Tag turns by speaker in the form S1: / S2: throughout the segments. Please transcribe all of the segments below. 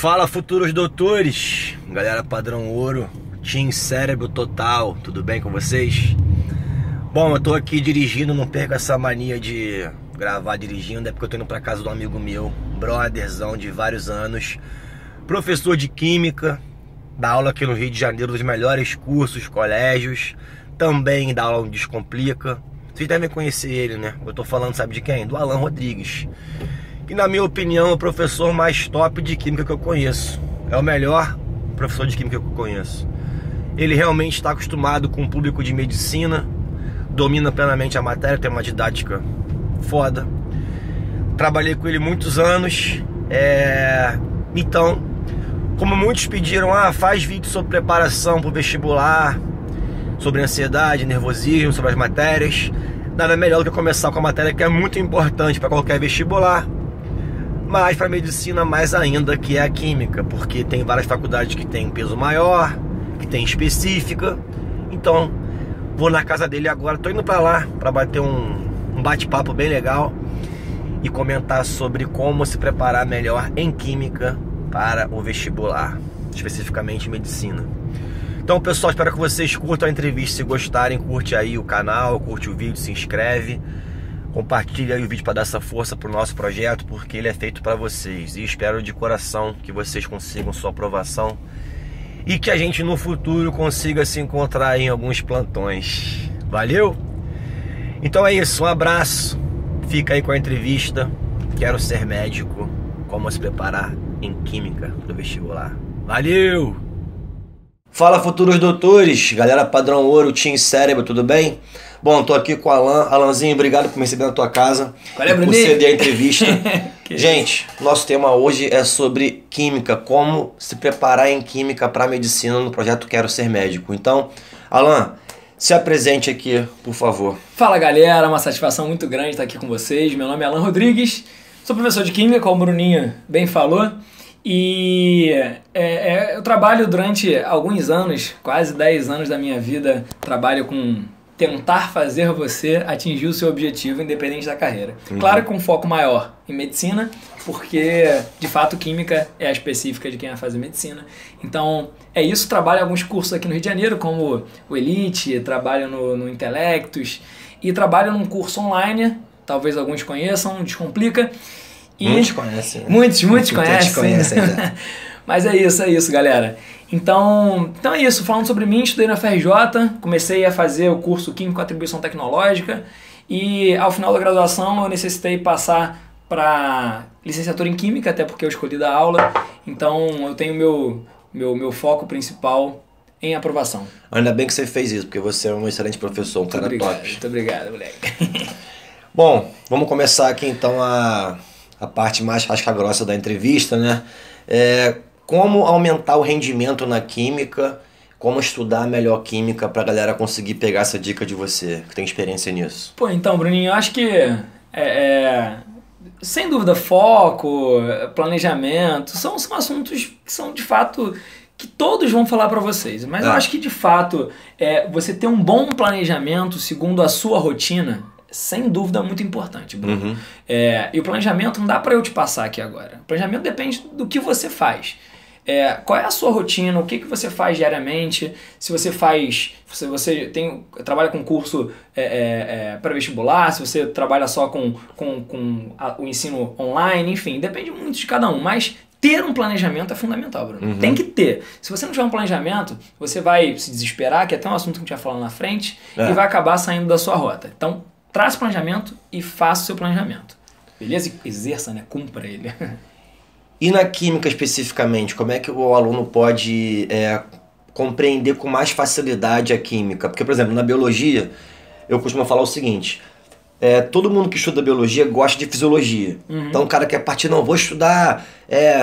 S1: Fala, futuros doutores, galera padrão ouro, Team Cérebro Total, tudo bem com vocês? Bom, eu tô aqui dirigindo, não perco essa mania de gravar dirigindo, é porque eu tô indo pra casa de um amigo meu, brotherzão de vários anos, professor de Química, dá aula aqui no Rio de Janeiro dos melhores cursos, colégios, também dá aula no Descomplica. Vocês devem conhecer ele, né? Eu tô falando, sabe de quem? Do Alan Rodrigues. Que na minha opinião é o professor mais top de Química que eu conheço. É o melhor professor de Química que eu conheço. Ele realmente está acostumado com o público de medicina, domina plenamente a matéria, tem uma didática foda. Trabalhei com ele muitos anos. Então, como muitos pediram, faz vídeo sobre preparação para o vestibular, sobre ansiedade, nervosismo, sobre as matérias. Nada melhor do que começar com a matéria que é muito importante para qualquer vestibular, mas para medicina mais ainda, que é a Química, porque tem várias faculdades que tem peso maior, que tem específica. Então, vou na casa dele agora, tô indo para lá para bater um bate-papo bem legal e comentar sobre como se preparar melhor em Química para o vestibular, especificamente medicina. Então, pessoal, espero que vocês curtam a entrevista. Se gostarem, curte aí o canal, curte o vídeo, se inscreve, compartilha aí o vídeo para dar essa força pro nosso projeto, porque ele é feito para vocês. E espero de coração que vocês consigam sua aprovação e que a gente no futuro consiga se encontrar em alguns plantões. Valeu? Então é isso, um abraço. Fica aí com a entrevista. Quero ser médico. Como se preparar em Química do vestibular. Valeu! Fala, futuros doutores, galera padrão ouro, Team Cérebro, tudo bem? Bom, tô aqui com o Alan. Alanzinho, obrigado por me receber na tua casa.
S2: Valeu,
S1: por ceder a entrevista. Gente, nosso tema hoje é sobre Química, como se preparar em Química para medicina no projeto Quero Ser Médico. Então, Alan, se apresente aqui, por favor.
S2: Fala, galera, uma satisfação muito grande estar aqui com vocês. Meu nome é Alan Rodrigues, sou professor de Química, como o Bruninho bem falou. E eu trabalho durante alguns anos, quase 10 anos da minha vida, trabalho com tentar fazer você atingir o seu objetivo independente da carreira. Claro que com um foco maior em medicina, porque de fato Química é a específica de quem vai fazer medicina. Então é isso, trabalho alguns cursos aqui no Rio de Janeiro, como o Elite, trabalho no Intelectus e trabalho num curso online, talvez alguns conheçam, Descomplica.
S1: Muitos conhecem, né?
S2: Muitos conhecem.
S1: Já.
S2: Mas é isso, galera. Então é isso, falando sobre mim, estudei na FRJ, comecei a fazer o curso Químico com Atribuição Tecnológica e ao final da graduação eu necessitei passar para licenciatura em Química, até porque eu escolhi dar aula, então eu tenho meu foco principal em aprovação.
S1: Ainda bem que você fez isso, porque você é um excelente professor, um cara top.
S2: Muito obrigado, moleque.
S1: Bom, vamos começar aqui então a parte mais casca-grossa da entrevista, né? Como aumentar o rendimento na Química, como estudar melhor Química pra galera conseguir pegar essa dica de você, que tem experiência nisso.
S2: Pô, então, Bruninho, eu acho que sem dúvida, foco, planejamento, são assuntos que são de fato que todos vão falar pra vocês. Mas eu acho que de fato, você ter um bom planejamento segundo a sua rotina, sem dúvida, muito importante, Bruno. E o planejamento não dá para eu te passar aqui agora. O planejamento depende do que você faz. Qual é a sua rotina, o que você faz diariamente, se você trabalha com curso para vestibular, se você trabalha só com o ensino online, enfim, depende muito de cada um, mas ter um planejamento é fundamental, Bruno. Tem que ter. Se você não tiver um planejamento, você vai se desesperar, que é até um assunto que a gente vai falar na frente, e vai acabar saindo da sua rota. Então, traça o planejamento e faça o seu planejamento. Beleza? Exerça, né? Cumpra ele.
S1: E na Química especificamente, como é que o aluno pode compreender com mais facilidade a Química? Porque, por exemplo, na Biologia, eu costumo falar o seguinte, todo mundo que estuda Biologia gosta de Fisiologia. Então o cara quer partir, não, vou estudar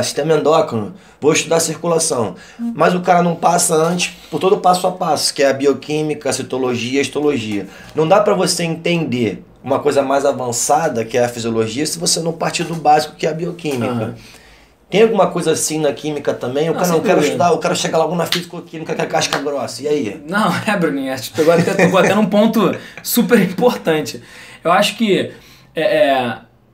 S1: sistema endócrino, vou estudar circulação. Mas o cara não passa antes por todo o passo a passo, que é a Bioquímica, a Citologia, a Histologia. Não dá para você entender uma coisa mais avançada, que é a Fisiologia, se você não partir do básico, que é a Bioquímica. Tem alguma coisa assim na Química também? Eu quero estudar, eu quero chegar logo na Físico-Química, que é casca grossa. E aí?
S2: Não, Bruninho, pegou até num ponto super importante. Eu acho que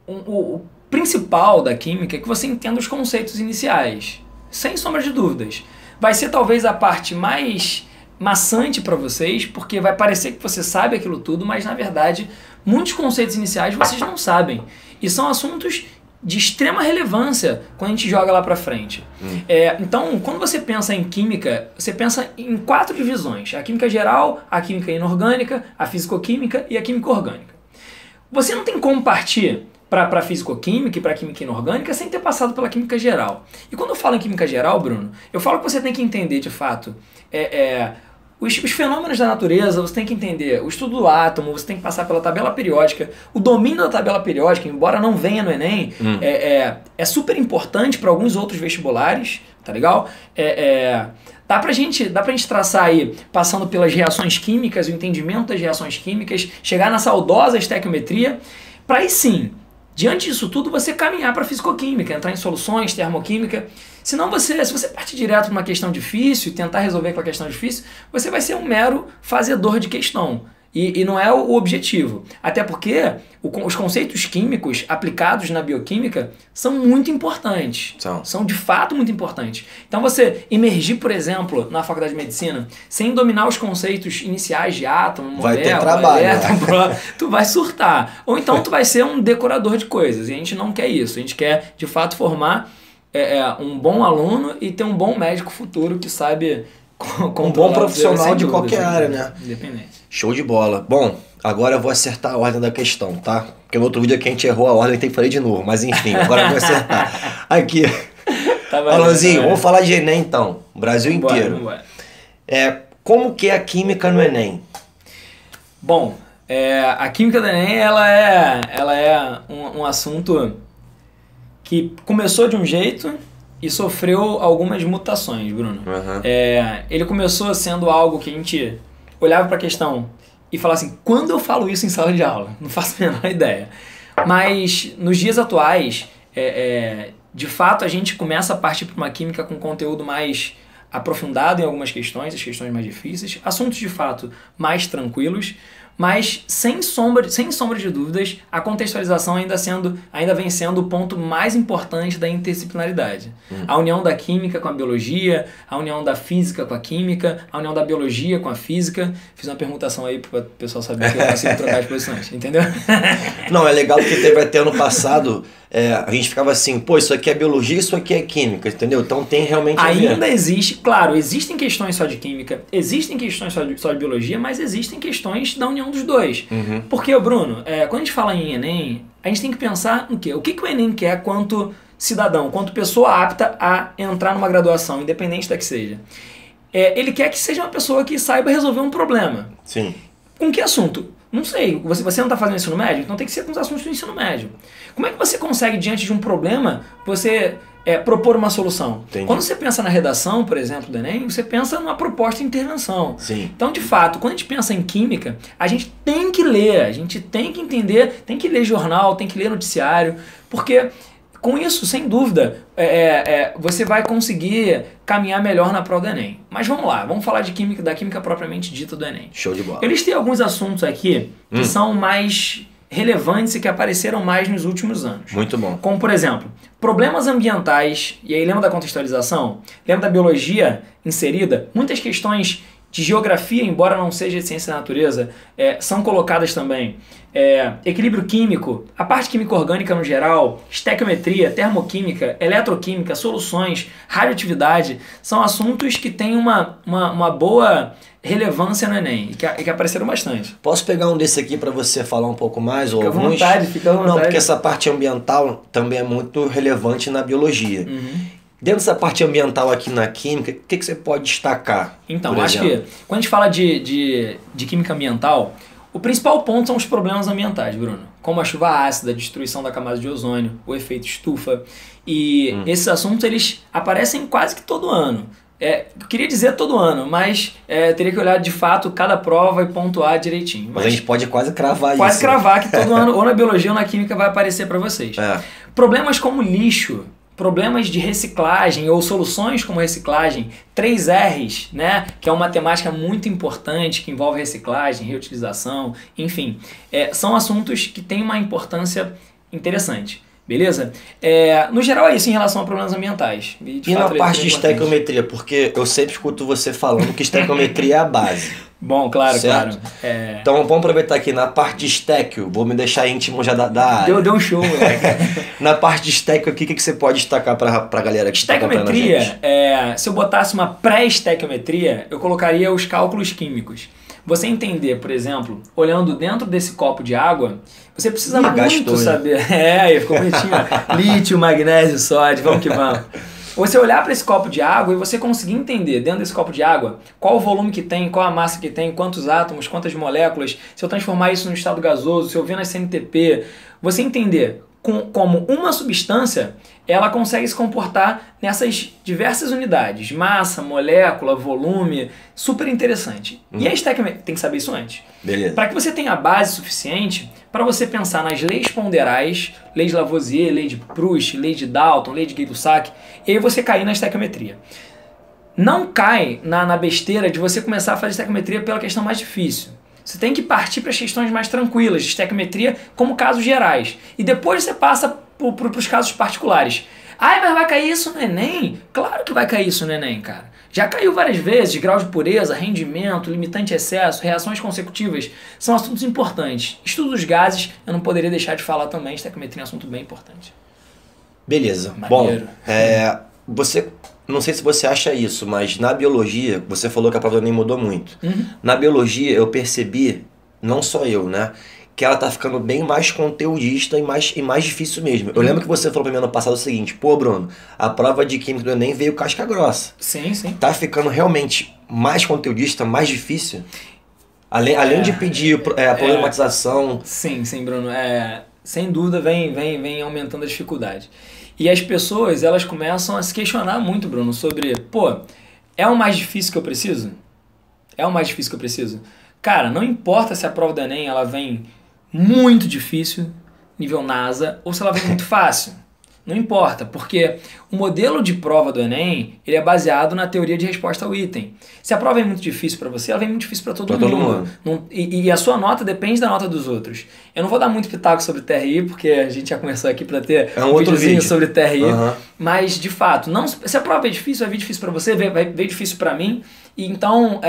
S2: o principal da Química é que você entenda os conceitos iniciais. sem sombra de dúvidas. Vai ser talvez a parte mais maçante para vocês, porque vai parecer que você sabe aquilo tudo, mas na verdade muitos conceitos iniciais vocês não sabem. E são assuntos de extrema relevância quando a gente joga lá para frente. Então, quando você pensa em química, você pensa em 4 divisões: a química geral, a química inorgânica, a fisicoquímica e a química orgânica. Você não tem como partir para a fisicoquímica e para a química inorgânica sem ter passado pela química geral. E quando eu falo em química geral, Bruno, eu falo que você tem que entender de fato os fenômenos da natureza, você tem que entender o estudo do átomo, você tem que passar pela tabela periódica. O domínio da tabela periódica, embora não venha no Enem, é super importante para alguns outros vestibulares, tá legal? Dá pra gente traçar aí, passando pelas reações químicas, o entendimento das reações químicas, chegar na saudosa estequiometria, para aí sim, diante disso tudo, você caminhar para fisicoquímica, entrar em soluções, termoquímica. Senão se você partir direto para uma questão difícil e tentar resolver aquela questão difícil, você vai ser um mero fazedor de questão. E não é o objetivo. Até porque os conceitos químicos aplicados na bioquímica são muito importantes. São de fato muito importantes. Então você emergir, por exemplo, na faculdade de medicina, sem dominar os conceitos iniciais de átomo,
S1: vai
S2: molécula,
S1: ter trabalho,
S2: tu vai surtar. Ou então tu vai ser um decorador de coisas. E a gente não quer isso. A gente quer, de fato, formar um bom aluno e ter um bom médico futuro que sabe
S1: um bom profissional de qualquer área, né?
S2: Independente.
S1: Show de bola. Bom, agora eu vou acertar a ordem da questão, tá? Porque no outro vídeo aqui a gente errou a ordem e tem que fazer de novo. Mas enfim, agora eu vou acertar. Aqui. Alanzinho, vamos falar de Enem então. Brasil inteiro.
S2: Vambora.
S1: Como que é a química no Enem?
S2: Bom, a química do Enem ela é um assunto que começou de um jeito e sofreu algumas mutações, Bruno. Ele começou sendo algo que a gente olhava para a questão e falava assim: quando eu falo isso em sala de aula? Não faço a menor ideia. Mas nos dias atuais, de fato, a gente começa a partir para uma química com conteúdo mais aprofundado em algumas questões, as questões mais difíceis, assuntos de fato mais tranquilos, mas sem sombra de dúvidas, a contextualização ainda vem sendo o ponto mais importante da interdisciplinaridade. A união da química com a biologia, a união da física com a química, a união da biologia com a física. Fiz uma permutação aí para o pessoal saber que eu consigo trocar as posições, entendeu?
S1: Não, é legal porque teve até ano passado, a gente ficava assim, pô, isso aqui é biologia, isso aqui é química, entendeu? Então tem realmente
S2: ainda existe, claro, existem questões só de química, existem questões só de biologia, mas existem questões da união dos dois. Porque, Bruno, quando a gente fala em Enem, a gente tem que pensar no quê? O que o Enem quer quanto cidadão, quanto pessoa apta a entrar numa graduação, independente da que seja. Ele quer que seja uma pessoa que saiba resolver um problema.
S1: Sim.
S2: Com que assunto? Não sei. Você não está fazendo ensino médio? Então tem que ser com os assuntos do ensino médio. Como é que você consegue, diante de um problema, você propor uma solução?
S1: Entendi.
S2: Quando você pensa na redação, por exemplo, do Enem, você pensa numa proposta de intervenção.
S1: Sim.
S2: Então, de fato, quando a gente pensa em química, a gente tem que ler, a gente tem que entender, tem que ler jornal, tem que ler noticiário, porque com isso, sem dúvida, você vai conseguir caminhar melhor na prova do Enem. Mas vamos lá, vamos falar da química propriamente dita do Enem.
S1: Show de bola.
S2: Eu listei alguns assuntos aqui que são mais relevantes e que apareceram mais nos últimos anos.
S1: Muito bom.
S2: Como, por exemplo, problemas ambientais, e aí lembra da contextualização? Lembra da biologia inserida? Muitas questões de geografia, embora não seja de ciência da natureza, são colocadas também. Equilíbrio químico, a parte química orgânica no geral, estequiometria, termoquímica, eletroquímica, soluções, radioatividade, são assuntos que têm uma boa relevância no Enem e que apareceram bastante.
S1: Posso pegar um desse aqui para você falar um pouco mais?
S2: Fica à vontade.
S1: Não, porque essa parte ambiental também é muito relevante na biologia. Dentro dessa parte ambiental aqui na química, o que você pode destacar?
S2: Então, acho que quando a gente fala de química ambiental, o principal ponto são os problemas ambientais, Bruno. Como a chuva ácida, a destruição da camada de ozônio, o efeito estufa. E esses assuntos, eles aparecem quase que todo ano. Eu queria dizer todo ano, mas teria que olhar de fato cada prova e pontuar direitinho.
S1: Mas a gente pode quase cravar isso.
S2: Quase cravar que todo ano, ou na biologia ou na química, vai aparecer para vocês. Problemas como lixo, problemas de reciclagem ou soluções como reciclagem, 3 R's, né, que é uma temática muito importante que envolve reciclagem, reutilização, enfim, são assuntos que têm uma importância interessante. Beleza? No geral é isso em relação a problemas ambientais.
S1: E na parte de estequiometria, porque eu sempre escuto você falando que estequiometria é a base.
S2: Bom, claro,
S1: certo?
S2: Claro.
S1: Então vamos aproveitar aqui na parte de estéquio, vou me deixar íntimo já da área.
S2: Deu um show, moleque.
S1: Na parte de estéquio aqui, o que você pode destacar pra galera que está comprando a gente?
S2: Se eu botasse uma pré-estequiometria, eu colocaria os cálculos químicos. Você entender, por exemplo, olhando dentro desse copo de água, você precisa muito saber. Ficou bonitinho. Lítio, magnésio, sódio, vamos que vamos. Você olhar para esse copo de água e você conseguir entender dentro desse copo de água qual o volume que tem, qual a massa que tem, quantos átomos, quantas moléculas, se eu transformar isso no estado gasoso, se eu ver na CNTP, você entender como uma substância ela consegue se comportar nessas diversas unidades, massa, molécula, volume, super interessante. E a estequiometria tem que saber isso antes.
S1: Beleza.
S2: Para que você tenha a base suficiente para você pensar nas leis ponderais, lei de Lavoisier, lei de Proust, lei de Dalton, lei de Gay-Lussac, e aí você cair na estequiometria. Não cai na besteira de você começar a fazer estequiometria pela questão mais difícil. Você tem que partir para as questões mais tranquilas, de estequiometria como casos gerais. E depois você passa para os casos particulares. Mas vai cair isso no Enem? Claro que vai cair isso no Enem, cara. Já caiu várias vezes, grau de pureza, rendimento, limitante excesso, reações consecutivas. São assuntos importantes. Estudo dos gases, eu não poderia deixar de falar também. Estequiometria é um assunto bem importante.
S1: Beleza.
S2: Maneiro.
S1: Bom, não sei se você acha isso, mas na biologia, você falou que a prova do Enem mudou muito. Na biologia, eu percebi, não só eu, né? Que ela tá ficando bem mais conteudista e mais difícil mesmo. Eu lembro que você falou pra mim ano passado o seguinte: pô, Bruno, a prova de química do Enem veio casca grossa.
S2: Sim, sim.
S1: Tá ficando realmente mais conteudista, mais difícil? Além de pedir a problematização...
S2: Sim, Bruno. Sem dúvida vem aumentando a dificuldade. E as pessoas, elas começam a se questionar muito, Bruno, sobre, é o mais difícil que eu preciso? É o mais difícil que eu preciso? Cara, não importa se a prova do Enem ela vem muito difícil, nível NASA, ou se ela vem muito fácil. Não importa, porque o modelo de prova do Enem ele é baseado na teoria de resposta ao item. Se a prova é muito difícil para você, ela vem muito difícil para todo mundo. E a sua nota depende da nota dos outros. Eu não vou dar muito pitaco sobre TRI, porque a gente já começou aqui para ter
S1: um videozinho
S2: sobre TRI. Mas, de fato, se a prova é difícil, vai vir difícil para você, vai vir difícil para mim. E então...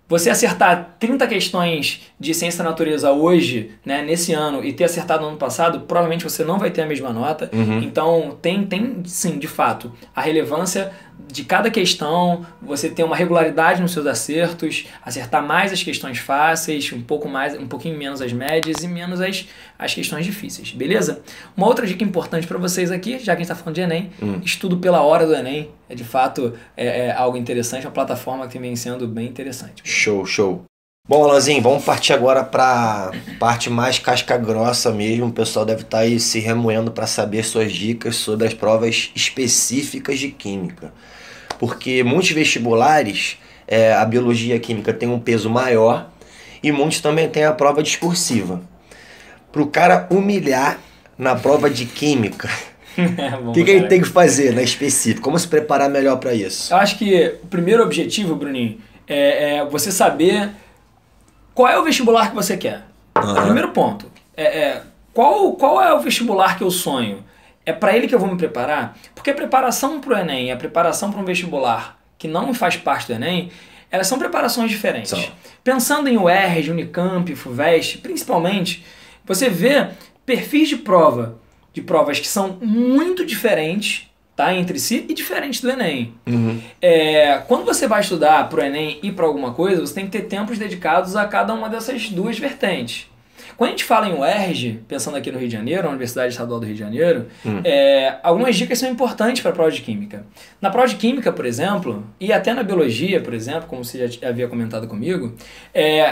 S2: Você acertar 30 questões de ciência da natureza hoje, né, nesse ano, e ter acertado no ano passado, provavelmente você não vai ter a mesma nota. Então, tem sim, de fato, a relevância de cada questão, você ter uma regularidade nos seus acertos, acertar mais as questões fáceis, um pouquinho menos as médias e menos as questões difíceis, beleza? Uma outra dica importante para vocês aqui, já que a gente está falando de Enem, estudo pela hora do Enem, de fato algo interessante, uma plataforma que vem sendo bem interessante.
S1: Show. Bom, Alanzinho, vamos partir agora para parte mais casca grossa mesmo. O pessoal deve estar aí se remoendo para saber suas dicas sobre as provas específicas de química. Porque muitos vestibulares, a biologia e a química tem um peso maior e muitos também têm a prova discursiva. Para o cara humilhar na prova de química, o que ele tem que fazer na específica? Como se preparar melhor para isso?
S2: Eu acho que o primeiro objetivo, Bruninho, é você saber qual é o vestibular que você quer. Primeiro ponto. Qual é o vestibular que eu sonho? É para ele que eu vou me preparar? Porque a preparação para o Enem e a preparação para um vestibular que não faz parte do Enem, elas são preparações diferentes. Pensando em UERJ, Unicamp, FUVEST, principalmente, você vê perfis de provas que são muito diferentes, tá, entre si e diferentes do Enem. Quando você vai estudar para o Enem e para alguma coisa, você tem que ter tempos dedicados a cada uma dessas duas vertentes. Quando a gente fala em UERJ, pensando aqui no Rio de Janeiro, a Universidade Estadual do Rio de Janeiro, algumas dicas são importantes para a prova de Química. Na prova de Química, por exemplo, e até na Biologia, por exemplo, como você já havia comentado comigo,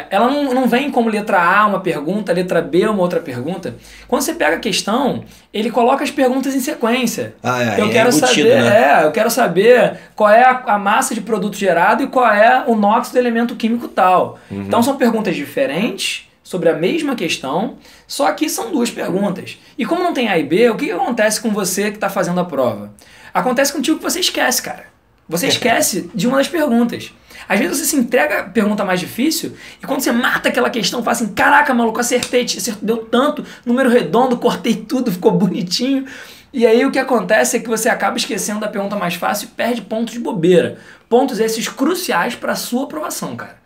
S2: ela não vem como letra A uma pergunta, letra B uma outra pergunta. Quando você pega a questão, ele coloca as perguntas em sequência. Eu quero saber qual é a massa de produto gerado e qual é o NOx do elemento químico tal. Então são perguntas diferentes, sobre a mesma questão, só que são duas perguntas. E como não tem A e B, o que acontece com você que está fazendo a prova? Acontece contigo que você esquece, cara. Você esquece de uma das perguntas. Às vezes você se entrega a pergunta mais difícil e quando você mata aquela questão, fala assim, caraca, maluco, acertei, deu tanto, número redondo, cortei tudo, ficou bonitinho. E aí o que acontece é que você acaba esquecendo da pergunta mais fácil e perde pontos de bobeira. Pontos esses cruciais para a sua aprovação, cara.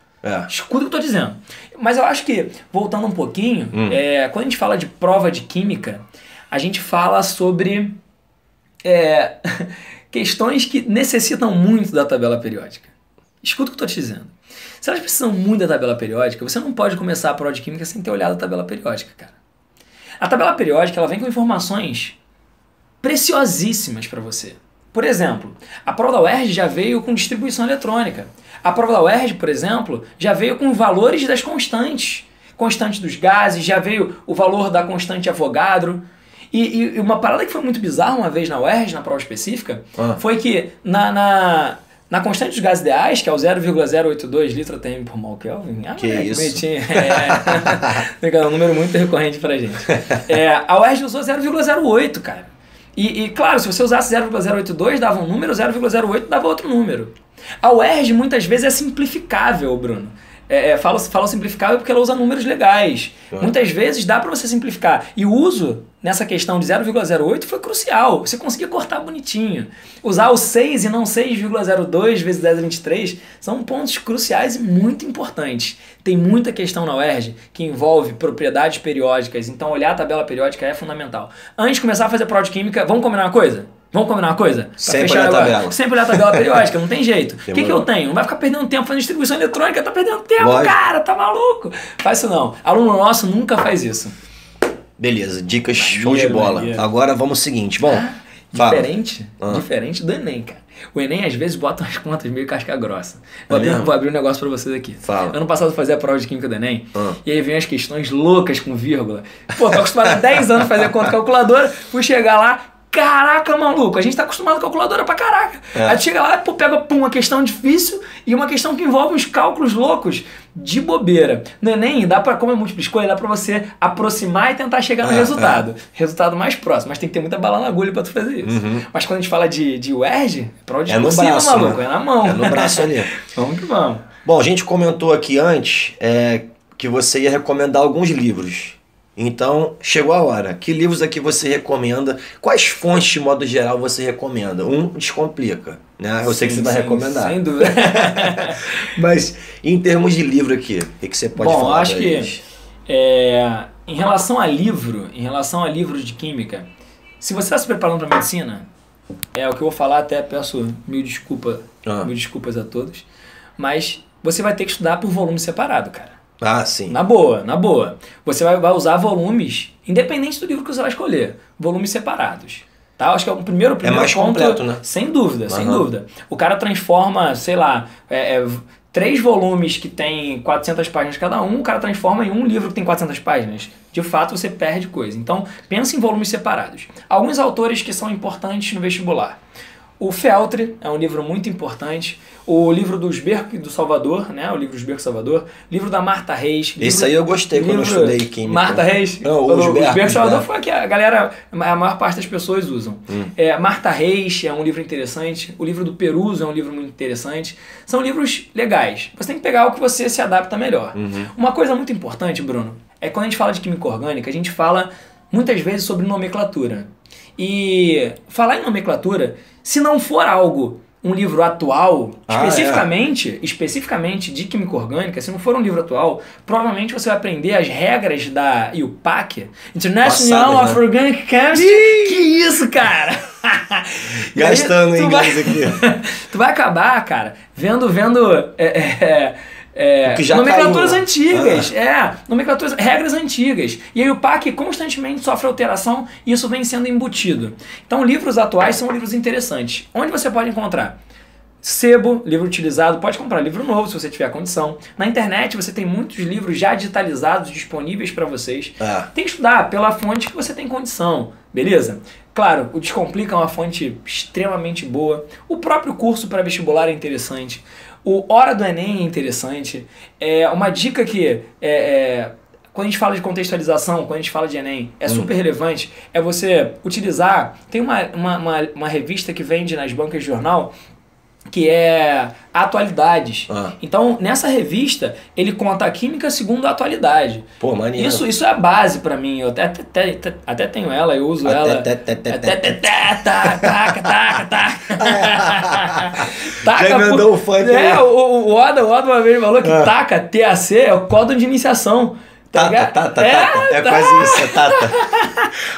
S2: Escuta o que eu tô dizendo. Mas eu acho que, voltando um pouquinho, quando a gente fala de prova de química, a gente fala sobre questões que necessitam muito da tabela periódica. Escuta o que eu tô te dizendo. Se elas precisam muito da tabela periódica, você não pode começar a prova de química sem ter olhado a tabela periódica, cara. A tabela periódica, ela vem com informações preciosíssimas para você. Por exemplo, a prova da UERJ já veio com distribuição eletrônica. A prova da UERJ, por exemplo, já veio com valores das constantes. Constante dos gases, já veio o valor da constante Avogadro. E uma parada que foi muito bizarra uma vez na UERJ, na prova específica, foi que na constante dos gases ideais, que é o 0,082 litro ATM por mol Kelvin,
S1: que isso?
S2: É um número muito recorrente pra gente. A UERJ usou 0,08, cara. E claro, se você usasse 0,082 dava um número, 0,08 dava outro número. A UERJ muitas vezes é simplificável, Bruno. Falo simplificável porque ela usa números legais. Muitas vezes dá para você simplificar. E o uso nessa questão de 0,08 foi crucial. Você conseguia cortar bonitinho. Usar o 6 e não 6,02 vezes 1023 são pontos cruciais e muito importantes. Tem muita questão na UERJ que envolve propriedades periódicas, então olhar a tabela periódica é fundamental. Antes de começar a fazer prova de química, vamos combinar uma coisa? Vamos combinar uma coisa?
S1: Sempre olhar a tabela.
S2: Sempre olhar a tabela periódica, não tem jeito. O que eu tenho? Não vai ficar perdendo tempo fazendo distribuição eletrônica, tá perdendo tempo, cara, tá maluco? Faz isso não. Aluno nosso nunca faz isso.
S1: Beleza, dicas show de bola. Agora vamos ao seguinte, bom...
S2: Diferente do Enem, cara. O Enem às vezes bota umas contas meio casca grossa. Vou abrir um negócio pra vocês aqui.
S1: Fala.
S2: Ano passado eu fazia a prova de química do Enem e aí vem as questões loucas com vírgula. Pô, tô acostumado há 10 anos a fazer conta calculadora, fui chegar lá, caraca, maluco, a gente tá acostumado com calculadora pra caraca. Aí tu chega lá e pega uma questão difícil e uma questão que envolve uns cálculos loucos de bobeira. No Enem, dá pra, como é múltipla escolha, dá pra você aproximar e tentar chegar no resultado. Resultado mais próximo, mas tem que ter muita bala na agulha pra tu fazer isso. Mas quando a gente fala de UERJ, prova de
S1: no braço,
S2: maluco, é na mão.
S1: É no braço ali.
S2: Vamos que vamos.
S1: Bom, a gente comentou aqui antes que você ia recomendar alguns livros. Então, chegou a hora. Que livros aqui você recomenda? Quais fontes, de modo geral, você recomenda? Descomplica, né? Eu sei que você vai recomendar.
S2: Sem dúvida.
S1: Mas, em termos de livro aqui, o que você pode falar? Bom,
S2: acho que em relação a livro de química, se você está se preparando para medicina, o que eu vou falar, até peço mil desculpas a todos, mas você vai ter que estudar por volume separado, cara.
S1: Sim.
S2: Na boa. Você vai usar volumes, independente do livro que você vai escolher, volumes separados. Tá? Acho que é o primeiro
S1: mais
S2: ponto,
S1: completo, né?
S2: Sem dúvida. O cara transforma, sei lá, 3 volumes que tem 400 páginas cada um, o cara transforma em um livro que tem 400 páginas. De fato, você perde coisa. Então, pensa em volumes separados. Alguns autores que são importantes no vestibular. O Feltre é um livro muito importante. O livro do Sberco do Salvador, né? O livro do Sberco Salvador. Livro da Marta Reis.
S1: Esse aí eu gostei quando eu estudei química.
S2: Marta Reis.
S1: Não, o
S2: Sberco Salvador foi o que a maior parte das pessoas usam. Marta Reis é um livro interessante. O livro do Peruso é um livro muito interessante. São livros legais. Você tem que pegar o que você se adapta melhor. Uma coisa muito importante, Bruno, é quando a gente fala de química orgânica, a gente fala muitas vezes sobre nomenclatura. E falar em nomenclatura, se não for um livro atual, especificamente de química orgânica, se não for um livro atual, provavelmente você vai aprender as regras da IUPAC, International of Organic Chemistry. Que isso, cara?
S1: Gastando em inglês aqui.
S2: Tu vai acabar, cara, vendo nomenclaturas antigas, regras antigas. E aí o PAC constantemente sofre alteração e isso vem sendo embutido. Então livros atuais são livros interessantes. Onde você pode encontrar? Sebo, livro utilizado, pode comprar livro novo se você tiver condição. Na internet você tem muitos livros já digitalizados disponíveis para vocês. Tem que estudar pela fonte que você tem condição, beleza? Claro, o Descomplica é uma fonte extremamente boa. O próprio curso para vestibular é interessante. O Hora do Enem é interessante. Uma dica que, quando a gente fala de contextualização, quando a gente fala de Enem, é super relevante, é você utilizar... Tem uma revista que vende nas bancas de jornal que é Atualidades.
S1: Ah.
S2: Então, nessa revista, ele conta a química segundo a atualidade.
S1: Pô, maneiro.
S2: Isso é a base pra mim. Eu até tenho ela, eu uso ela. Taca.
S1: Já mandou o funk aí.
S2: O Oda uma vez falou que taca, TAC, é o código de iniciação.
S1: Tata. É quase isso, é tata.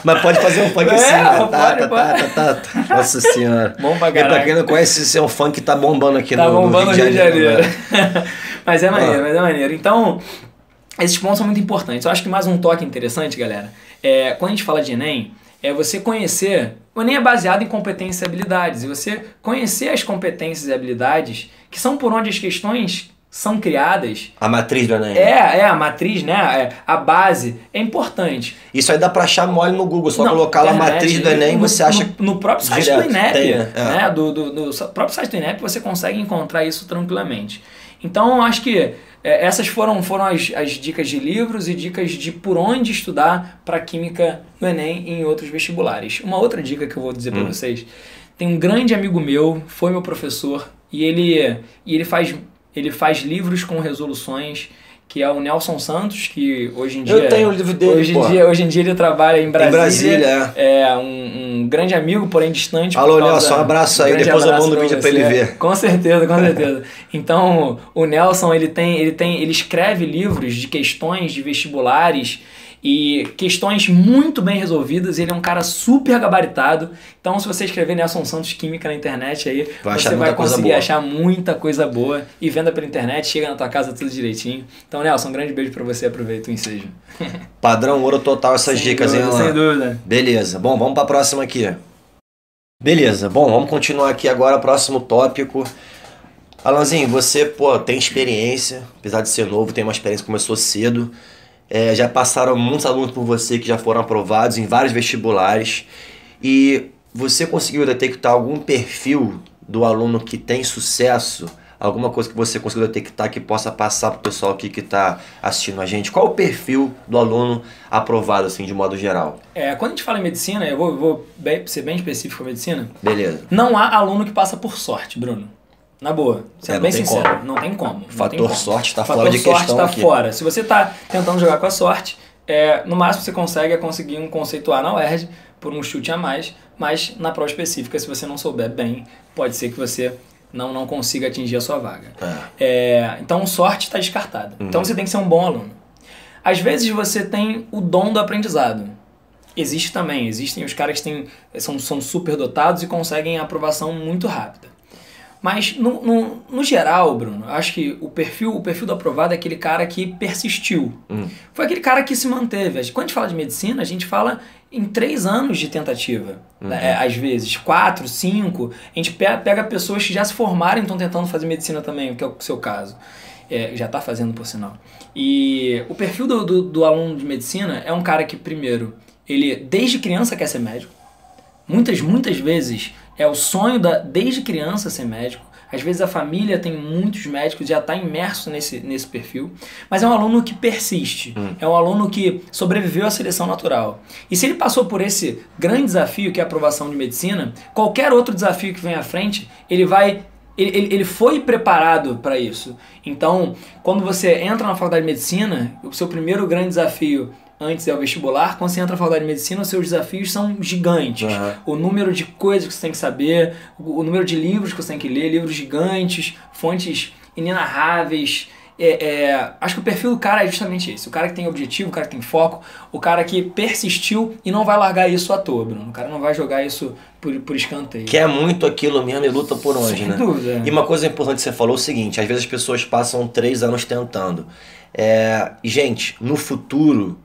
S1: Mas pode fazer um funk assim, né? Tata. Nossa senhora.
S2: Bom pra
S1: E
S2: caralho.
S1: pra quem não conhece, esse é um funk que tá bombando aqui
S2: Tá bombando
S1: no Rio de Janeiro.
S2: Mas é maneiro, Então, esses pontos são muito importantes. Eu acho que mais um toque interessante, galera, quando a gente fala de Enem, é você conhecer... O Enem é baseado em competências e habilidades. E você conhecer as competências e habilidades, que são por onde as questões são criadas.
S1: A matriz do Enem.
S2: A matriz, né? A base é importante.
S1: Isso aí dá pra achar mole no Google, só colocar lá a matriz do Enem, você acha...
S2: No próprio site
S1: direto,
S2: do INEP,
S1: tem,
S2: né? Do próprio site do INEP você consegue encontrar isso tranquilamente. Então, eu acho que essas foram as dicas de livros e dicas de por onde estudar para Química no Enem e em outros vestibulares. Uma outra dica que eu vou dizer para vocês, tem um grande amigo meu, foi meu professor, e ele faz livros com resoluções, que é o Nelson Santos, que hoje em dia...
S1: Eu tenho o livro dele,
S2: Hoje em dia ele trabalha em Brasília.
S1: Em Brasília,
S2: é um grande amigo, porém distante.
S1: Alô, Nelson, um abraço aí, depois eu mando o vídeo pra ele ver.
S2: Com certeza. Então, o Nelson, ele escreve livros de questões de vestibulares e questões muito bem resolvidas. Ele é um cara super gabaritado. Então, se você escrever Nelson Santos Química na internet aí, você vai conseguir achar muita coisa boa. E venda pela internet, chega na tua casa tudo direitinho. Então, Nelson, um grande beijo pra você. Aproveita o ensejo.
S1: Padrão ouro total essas dicas, hein, Alan?
S2: Sem dúvida.
S1: Beleza. Bom, vamos pra próxima aqui. Beleza. Bom, vamos continuar aqui agora. Próximo tópico. Alanzinho, você, tem experiência. Apesar de ser novo, tem uma experiência que começou cedo. Já passaram muitos alunos por você que já foram aprovados em vários vestibulares. E você conseguiu detectar algum perfil do aluno que tem sucesso? Alguma coisa que você conseguiu detectar que possa passar para o pessoal aqui que está assistindo a gente? Qual o perfil do aluno aprovado, assim, de modo geral?
S2: Quando a gente fala em medicina, eu vou ser bem específico com a medicina.
S1: Beleza.
S2: Não há aluno que passa por sorte, Bruno. Na boa, sendo bem sincero, não tem como.
S1: O fator sorte está fora de
S2: questão. O fator sorte
S1: está
S2: fora. Se você está tentando jogar com a sorte, no máximo você conseguir um conceito A na UERJ por um chute a mais, mas na prova específica, se você não souber bem, pode ser que você não consiga atingir a sua vaga. Então, sorte está descartada. Então, você tem que ser um bom aluno. Às vezes, você tem o dom do aprendizado. Existem os caras que são super dotados e conseguem a aprovação muito rápida. Mas, no geral, Bruno, acho que o perfil do aprovado é aquele cara que persistiu. Foi aquele cara que se manteve. Quando a gente fala de medicina, a gente fala em 3 anos de tentativa. Às vezes, 4, 5. A gente pega pessoas que já se formaram e estão tentando fazer medicina também, que é o seu caso. Já está fazendo, por sinal. E o perfil do aluno de medicina é um cara que, primeiro, ele desde criança quer ser médico. Muitas vezes é o sonho desde criança ser médico. Às vezes a família tem muitos médicos, já está imerso nesse perfil. Mas é um aluno que persiste. É um aluno que sobreviveu à seleção natural. E se ele passou por esse grande desafio, que é a aprovação de medicina, qualquer outro desafio que vem à frente, ele foi preparado para isso. Então, quando você entra na faculdade de medicina, o seu primeiro grande desafio antes é o vestibular. Quando você entra na faculdade de medicina, os seus desafios são gigantes. O número de coisas que você tem que saber, o número de livros que você tem que ler, livros gigantes, fontes inenarráveis. Acho que o perfil do cara é justamente esse. O cara que tem objetivo, o cara que tem foco, o cara que persistiu e não vai largar isso à toa, Bruno. O cara não vai jogar isso por escanteio.
S1: Quer muito aquilo mesmo e luta por onde,
S2: Sem
S1: né?
S2: dúvida.
S1: E uma coisa importante que você falou é o seguinte, às vezes as pessoas passam 3 anos tentando. Gente, no futuro...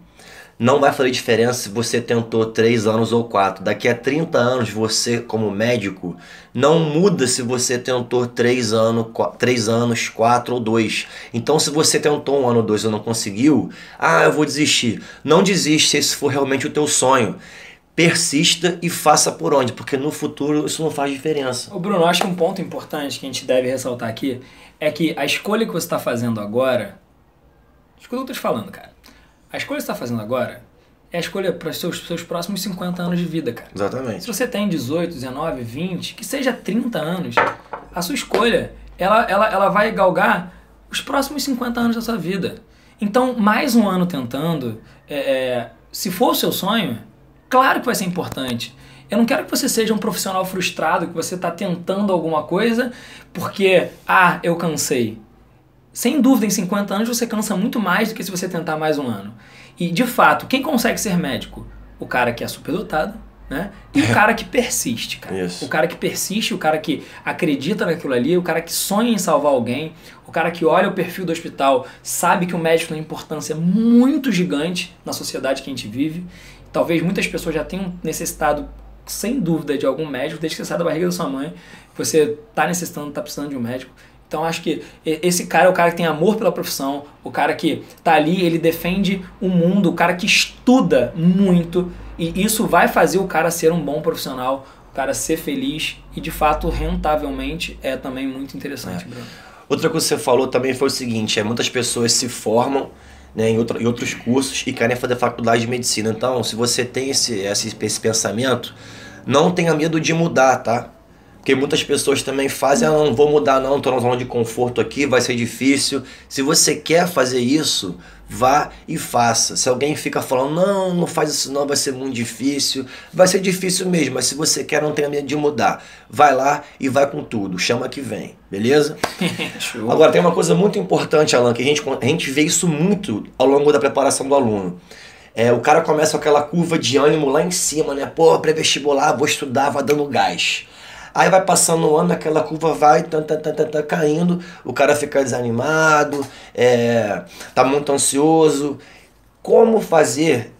S1: não vai fazer diferença se você tentou 3 anos ou 4. Daqui a 30 anos, você, como médico, não muda se você tentou 3 anos, 4 ou 2. Então, se você tentou 1 ano ou 2 e não conseguiu, eu vou desistir. Não desiste se esse for realmente o teu sonho. Persista e faça por onde, porque no futuro isso não faz diferença.
S2: Ô Bruno, acho que um ponto importante que a gente deve ressaltar aqui é que a escolha que você está fazendo agora... Escuta o que eu estou te falando, cara. A escolha que você está fazendo agora é a escolha para os seus próximos 50 anos de vida, cara.
S1: Exatamente.
S2: Se você tem 18, 19, 20, que seja 30 anos, a sua escolha, ela vai galgar os próximos 50 anos da sua vida. Então, mais um ano tentando, se for o seu sonho, claro que vai ser importante. Eu não quero que você seja um profissional frustrado, que você está tentando alguma coisa porque, eu cansei. Sem dúvida, em 50 anos você cansa muito mais do que se você tentar mais um ano. E, de fato, quem consegue ser médico? O cara que é superdotado, né? E o cara que persiste, cara.
S1: Isso.
S2: O cara que persiste, o cara que acredita naquilo ali, o cara que sonha em salvar alguém, o cara que olha o perfil do hospital, sabe que o médico tem uma importância muito gigante na sociedade que a gente vive. Talvez muitas pessoas já tenham necessitado, sem dúvida, de algum médico, desde que você sai da barriga da sua mãe, você está necessitando, está precisando de um médico. Então acho que esse cara é o cara que tem amor pela profissão, o cara que tá ali, ele defende o mundo, o cara que estuda muito, e isso vai fazer o cara ser um bom profissional, o cara ser feliz e de fato rentavelmente é também muito interessante, Bruno.
S1: Outra coisa que você falou também foi o seguinte, muitas pessoas se formam, né, em outros cursos e querem fazer faculdade de medicina. Então, se você tem esse pensamento, não tenha medo de mudar, tá? Porque muitas pessoas também fazem, não vou mudar não, estou na zona de conforto aqui, vai ser difícil. Se você quer fazer isso, vá e faça. Se alguém fica falando, não faz isso não, vai ser muito difícil. Vai ser difícil mesmo, mas se você quer, não tenha medo de mudar. Vai lá e vai com tudo, chama que vem, beleza?
S2: Show.
S1: Agora tem uma coisa muito importante, Alan, que a gente vê isso muito ao longo da preparação do aluno. O cara começa com aquela curva de ânimo lá em cima, né? Pô, pré-vestibular, vou estudar, vai dando gás. Aí vai passando o ano, aquela curva vai caindo, o cara fica desanimado, tá muito ansioso. Como fazer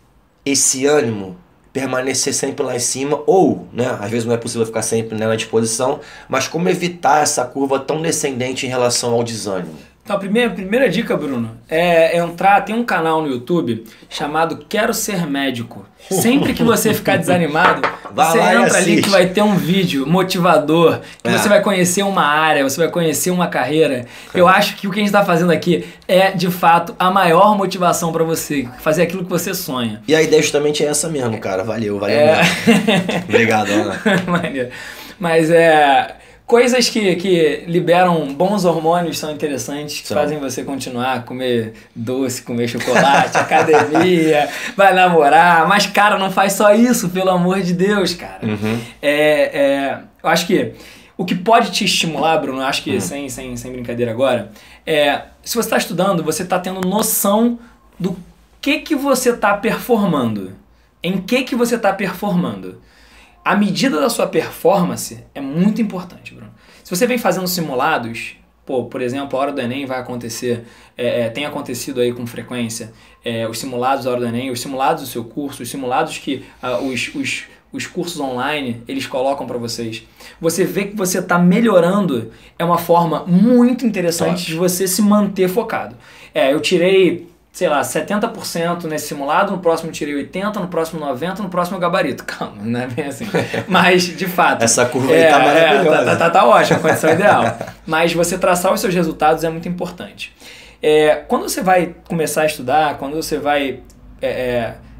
S1: esse ânimo permanecer sempre lá em cima? Ou, né, às vezes não é possível ficar sempre, né, na disposição, mas como evitar essa curva tão descendente em relação ao desânimo?
S2: Então, a primeira dica, Bruno, é entrar, tem um canal no YouTube chamado Quero Ser Médico. Sempre que você ficar desanimado, você entra ali que vai ter um vídeo motivador, que você vai conhecer uma área, você vai conhecer uma carreira. Eu acho que o que a gente está fazendo aqui é, de fato, a maior motivação para você, fazer aquilo que você sonha.
S1: E a ideia justamente é essa mesmo, cara. Valeu mesmo. Obrigado, Ana.
S2: Maneiro. Mas coisas que liberam bons hormônios são interessantes, que fazem você continuar a comer doce, comer chocolate, academia, vai namorar. Mas, cara, não faz só isso, pelo amor de Deus, cara.
S1: Uhum.
S2: Eu acho que o que pode te estimular, Bruno, acho que sem brincadeira agora, se você está estudando, você está tendo noção do que você está performando. Em que você está performando. A medida da sua performance é muito importante, Bruno. Se você vem fazendo simulados, por exemplo, a hora do Enem vai acontecer, tem acontecido aí com frequência, os simulados da hora do Enem, os simulados do seu curso, os simulados que os cursos online eles colocam para vocês. Você vê que você está melhorando, é uma forma muito interessante de você se manter focado. Eu tirei, sei lá, 70% nesse simulado, no próximo eu tirei 80%, no próximo 90%, no próximo eu gabarito. Calma, não é bem assim. Mas, de fato...
S1: Essa curva aí tá maravilhosa.
S2: Tá ótima, a condição ideal. Mas você traçar os seus resultados é muito importante. Quando você vai começar a estudar, quando você vai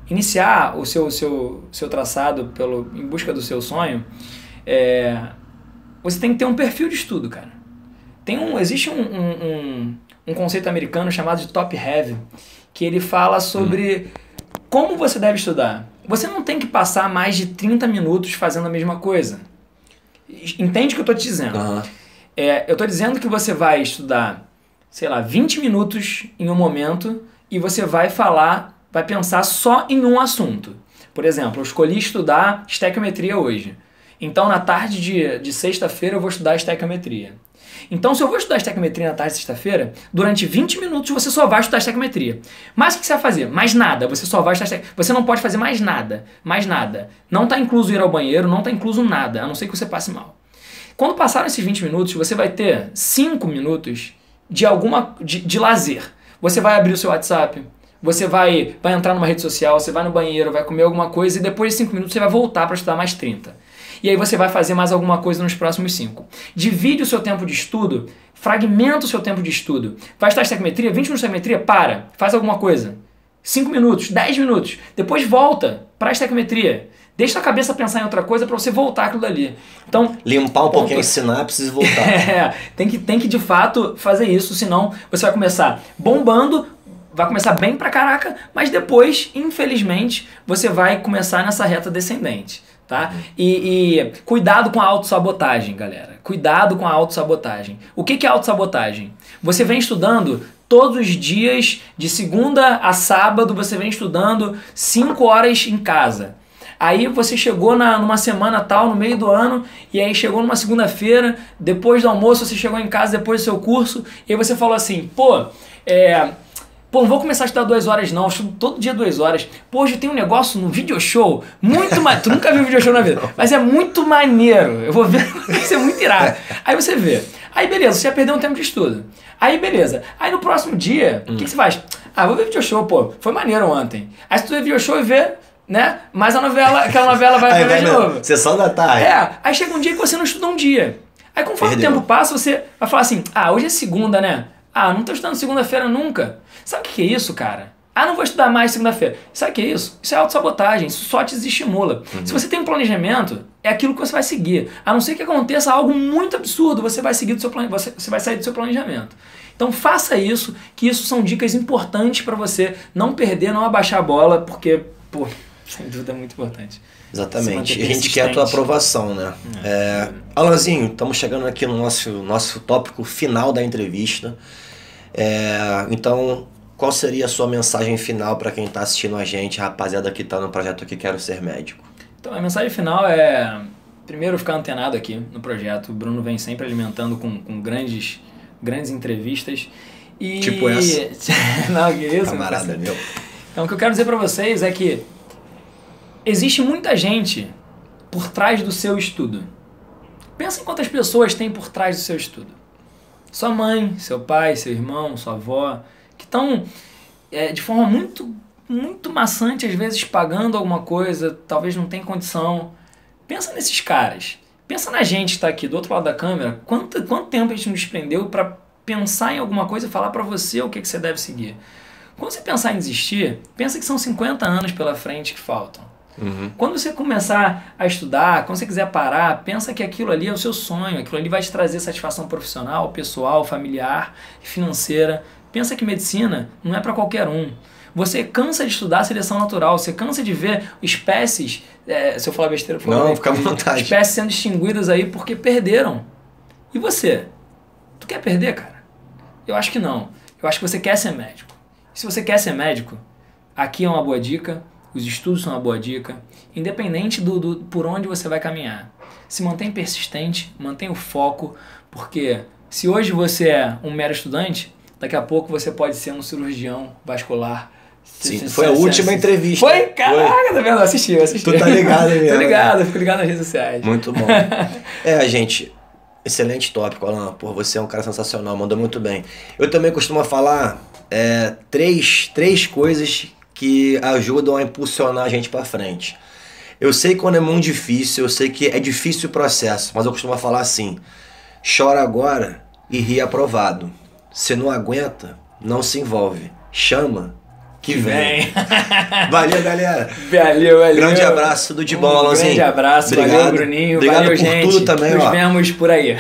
S2: iniciar o seu traçado em busca do seu sonho, você tem que ter um perfil de estudo, cara. Existe um conceito americano chamado de top-heavy, que ele fala sobre como você deve estudar. Você não tem que passar mais de 30 minutos fazendo a mesma coisa. Entende o que eu estou te dizendo?
S1: Uhum.
S2: Eu estou dizendo que você vai estudar, sei lá, 20 minutos em um momento e você vai pensar só em um assunto. Por exemplo, eu escolhi estudar estequiometria hoje. Então, na tarde de sexta-feira, eu vou estudar estequiometria. Então, se eu vou estudar estequiometria na tarde de sexta-feira, durante 20 minutos você só vai estudar estequiometria. Mas o que você vai fazer? Mais nada. Você só vai estudar estequiometria. Você não pode fazer mais nada. Mais nada. Não está incluso ir ao banheiro, não está incluso nada, a não ser que você passe mal. Quando passaram esses 20 minutos, você vai ter 5 minutos de lazer. Você vai abrir o seu WhatsApp, você vai entrar numa rede social, você vai no banheiro, vai comer alguma coisa e depois de 5 minutos você vai voltar para estudar mais 30. E aí você vai fazer mais alguma coisa nos próximos 5. Divide o seu tempo de estudo, fragmenta o seu tempo de estudo. Vai estudar estequiometria, 20 minutos de estequiometria, faz alguma coisa. 5 minutos, 10 minutos. Depois volta para a estequiometria. Deixa a cabeça pensar em outra coisa para você voltar aquilo dali. Então,
S1: limpar um pouquinho as sinapses e voltar.
S2: Tem que de fato fazer isso, senão você vai começar bombando, vai começar bem pra caraca, mas depois, infelizmente, você vai começar nessa reta descendente. Tá? E cuidado com a autossabotagem, galera. Cuidado com a autossabotagem. O que é autossabotagem? Você vem estudando todos os dias, de segunda a sábado, você vem estudando 5 horas em casa. Aí você chegou numa semana tal, no meio do ano, e aí chegou numa segunda-feira, depois do almoço, você chegou em casa depois do seu curso, e aí você falou assim, não vou começar a estudar 2 horas não, eu estudo todo dia 2 horas. Pô, hoje tem um negócio no video show, muito maneiro. Tu nunca viu video show na vida, mas é muito maneiro. Eu vou ver, vai ser muito irado. Aí você vê. Aí beleza, você já perdeu um tempo de estudo. Aí beleza. Aí no próximo dia, o que você faz? Vou ver video show, pô, foi maneiro ontem. Aí se tu vê video show e vê, né, mais aquela novela vai ver de novo.
S1: Sessão da tarde.
S2: Aí chega um dia que você não estuda um dia. Aí conforme o tempo passa, você vai falar assim, hoje é segunda, né? Não tô estudando segunda-feira nunca. Sabe o que é isso, cara? Não vou estudar mais segunda-feira. Sabe o que é isso? Isso é autossabotagem, isso só te desestimula. Se você tem um planejamento, é aquilo que você vai seguir. A não ser que aconteça algo muito absurdo, você vai seguir você vai sair do seu planejamento. Então faça isso, que isso são dicas importantes para você não perder, não abaixar a bola, porque, sem dúvida é muito importante.
S1: Exatamente. E a gente quer a tua aprovação, né? Alanzinho, estamos chegando aqui no nosso tópico final da entrevista. Então, qual seria a sua mensagem final para quem está assistindo a gente, rapaziada que está no projeto aqui Quero Ser Médico?
S2: Então, a mensagem final é, primeiro, ficar antenado aqui no projeto. O Bruno vem sempre alimentando com grandes entrevistas. E...
S1: Tipo essa?
S2: Não, que isso?
S1: Camarada meu.
S2: Então, o que eu quero dizer para vocês é que existe muita gente por trás do seu estudo. Pensa em quantas pessoas tem por trás do seu estudo. Sua mãe, seu pai, seu irmão, sua avó, que estão de forma muito, muito maçante, às vezes pagando alguma coisa, talvez não tenha condição. Pensa nesses caras. Pensa na gente que está aqui do outro lado da câmera. Quanto tempo a gente nos prendeu para pensar em alguma coisa e falar para você o que você deve seguir. Quando você pensar em desistir, pensa que são 50 anos pela frente que faltam. Quando você começar a estudar, quando você quiser parar, pensa que aquilo ali é o seu sonho, aquilo ali vai te trazer satisfação profissional, pessoal, familiar, financeira. Pensa que medicina não é para qualquer um. Você cansa de estudar seleção natural, você cansa de ver espécies, se eu falar besteira,
S1: não, fica à vontade.
S2: Espécies sendo extinguidas aí porque perderam. E você? Tu quer perder, cara? Eu acho que não. Eu acho que você quer ser médico. Se você quer ser médico, aqui é uma boa dica. Os estudos são uma boa dica, independente por onde você vai caminhar. Se mantém persistente, mantenha o foco, porque se hoje você é um mero estudante, daqui a pouco você pode ser um cirurgião vascular.
S1: Sim, foi a última entrevista.
S2: Foi? Caraca, tá vendo? Assisti.
S1: Tu tá ligado mesmo.
S2: Tô ligado, fico ligado nas redes sociais.
S1: Muito bom. Gente, excelente tópico, Alan. Você é um cara sensacional, mandou muito bem. Eu também costumo falar três coisas que ajudam a impulsionar a gente para frente. Eu sei quando é muito difícil, eu sei que é difícil o processo, mas eu costumo falar assim: chora agora e ri aprovado. Se não aguenta, não se envolve. Chama que vem. Valeu, galera.
S2: Valeu.
S1: Grande abraço, tudo de bom, Alanzinho.
S2: Grande abraço, obrigado. Valeu, Bruninho.
S1: Obrigado
S2: valeu,
S1: por
S2: gente.
S1: tudo também.
S2: Nos vemos por aí.